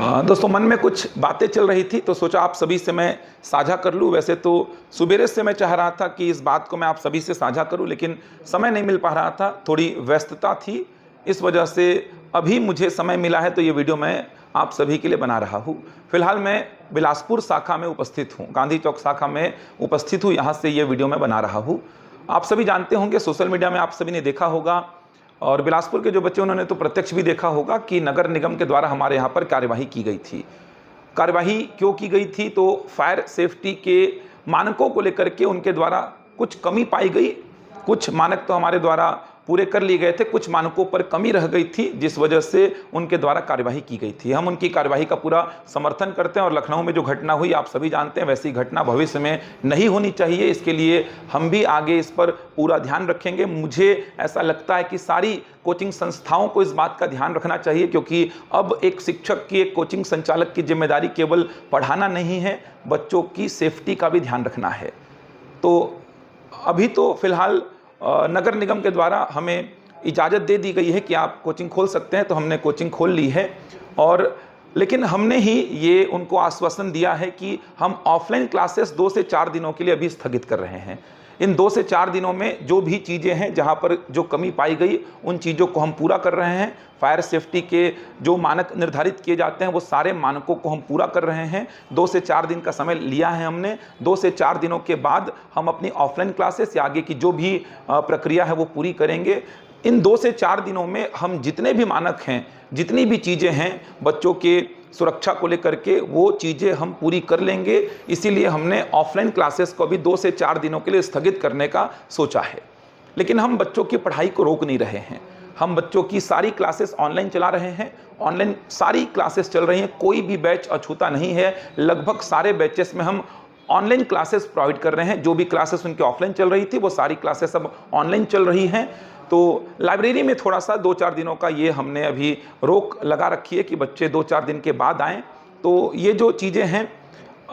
दोस्तों, मन में कुछ बातें चल रही थी तो सोचा आप सभी से मैं साझा कर लूँ। वैसे तो सुबेरे से मैं चाह रहा था कि इस बात को मैं आप सभी से साझा करूँ, लेकिन समय नहीं मिल पा रहा था, थोड़ी व्यस्तता थी। इस वजह से अभी मुझे समय मिला है तो ये वीडियो मैं आप सभी के लिए बना रहा हूँ। फिलहाल मैं बिलासपुर शाखा में उपस्थित हूँ, गांधी चौक शाखा में उपस्थित हूँ। यहाँ से ये वीडियो मैं बना रहा हूँ। आप सभी जानते होंगे, सोशल मीडिया में आप सभी ने देखा होगा और बिलासपुर के जो बच्चे उन्होंने तो प्रत्यक्ष भी देखा होगा कि नगर निगम के द्वारा हमारे यहाँ पर कार्यवाही की गई थी। कार्यवाही क्यों की गई थी? तो फायर सेफ्टी के मानकों को लेकर के उनके द्वारा कुछ कमी पाई गई। कुछ मानक तो हमारे द्वारा पूरे कर लिए गए थे, कुछ मानकों पर कमी रह गई थी, जिस वजह से उनके द्वारा कार्यवाही की गई थी। हम उनकी कार्यवाही का पूरा समर्थन करते हैं और लखनऊ में जो घटना हुई आप सभी जानते हैं, वैसी घटना भविष्य में नहीं होनी चाहिए। इसके लिए हम भी आगे इस पर पूरा ध्यान रखेंगे। मुझे ऐसा लगता है कि सारी कोचिंग संस्थाओं को इस बात का ध्यान रखना चाहिए, क्योंकि अब एक शिक्षक की, एक कोचिंग संचालक की जिम्मेदारी केवल पढ़ाना नहीं है, बच्चों की सेफ्टी का भी ध्यान रखना है। तो अभी तो फिलहाल नगर निगम के द्वारा हमें इजाज़त दे दी गई है कि आप कोचिंग खोल सकते हैं, तो हमने कोचिंग खोल ली है। और लेकिन हमने ही ये उनको आश्वासन दिया है कि हम ऑफलाइन क्लासेस 2 से 4 दिनों के लिए अभी स्थगित कर रहे हैं। इन 2 से 4 दिनों में जो भी चीज़ें हैं, जहाँ पर जो कमी पाई गई, उन चीज़ों को हम पूरा कर रहे हैं। फायर सेफ्टी के जो मानक निर्धारित किए जाते हैं, वो सारे मानकों को हम पूरा कर रहे हैं। 2 से 4 दिन का समय लिया है हमने। 2 से 4 दिनों के बाद हम अपनी ऑफलाइन क्लासेस या आगे की जो भी प्रक्रिया है वो पूरी करेंगे। इन 2 से 4 दिनों में हम जितने भी मानक हैं, जितनी भी चीज़ें हैं बच्चों के सुरक्षा को लेकर के, वो चीज़ें हम पूरी कर लेंगे। इसीलिए हमने ऑफलाइन क्लासेस को भी 2 से 4 दिनों के लिए स्थगित करने का सोचा है। लेकिन हम बच्चों की पढ़ाई को रोक नहीं रहे हैं। हम बच्चों की सारी क्लासेस ऑनलाइन चला रहे हैं। ऑनलाइन सारी क्लासेस चल रही हैं, कोई भी बैच अछूता नहीं है। लगभग सारे बैचेस में हम ऑनलाइन क्लासेस प्रोवाइड कर रहे हैं। जो भी क्लासेस उनकी ऑफलाइन चल रही थी, वो सारी क्लासेस अब ऑनलाइन चल रही हैं। तो लाइब्रेरी में थोड़ा सा 2-4 दिनों का ये हमने अभी रोक लगा रखी है कि बच्चे 2-4 दिन के बाद आएँ। तो ये जो चीज़ें हैं,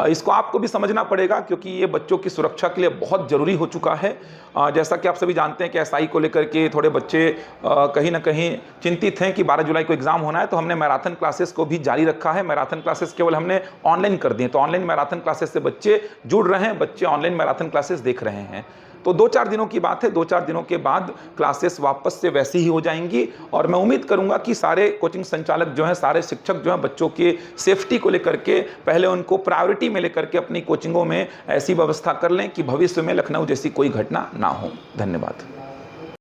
इसको आपको भी समझना पड़ेगा, क्योंकि ये बच्चों की सुरक्षा के लिए बहुत ज़रूरी हो चुका है। जैसा कि आप सभी जानते हैं कि एसआई को लेकर के थोड़े बच्चे कहीं ना कहीं चिंतित हैं कि 12 जुलाई को एग्ज़ाम होना है, तो हमने मैराथन क्लासेस को भी जारी रखा है। मैराथन क्लासेस केवल हमने ऑनलाइन कर दिए, तो ऑनलाइन मैराथन क्लासेस से बच्चे जुड़ रहे हैं, बच्चे ऑनलाइन मैराथन क्लासेस देख रहे हैं। तो 2-4 दिनों की बात है। 2-4 दिनों के बाद क्लासेस वापस से वैसी ही हो जाएंगी और मैं उम्मीद करूंगा कि सारे कोचिंग संचालक जो हैं, सारे शिक्षक जो हैं, बच्चों के सेफ्टी को लेकर के पहले उनको प्रायोरिटी में लेकर के अपनी कोचिंगों में ऐसी व्यवस्था कर लें कि भविष्य में लखनऊ जैसी कोई घटना ना हो। धन्यवाद।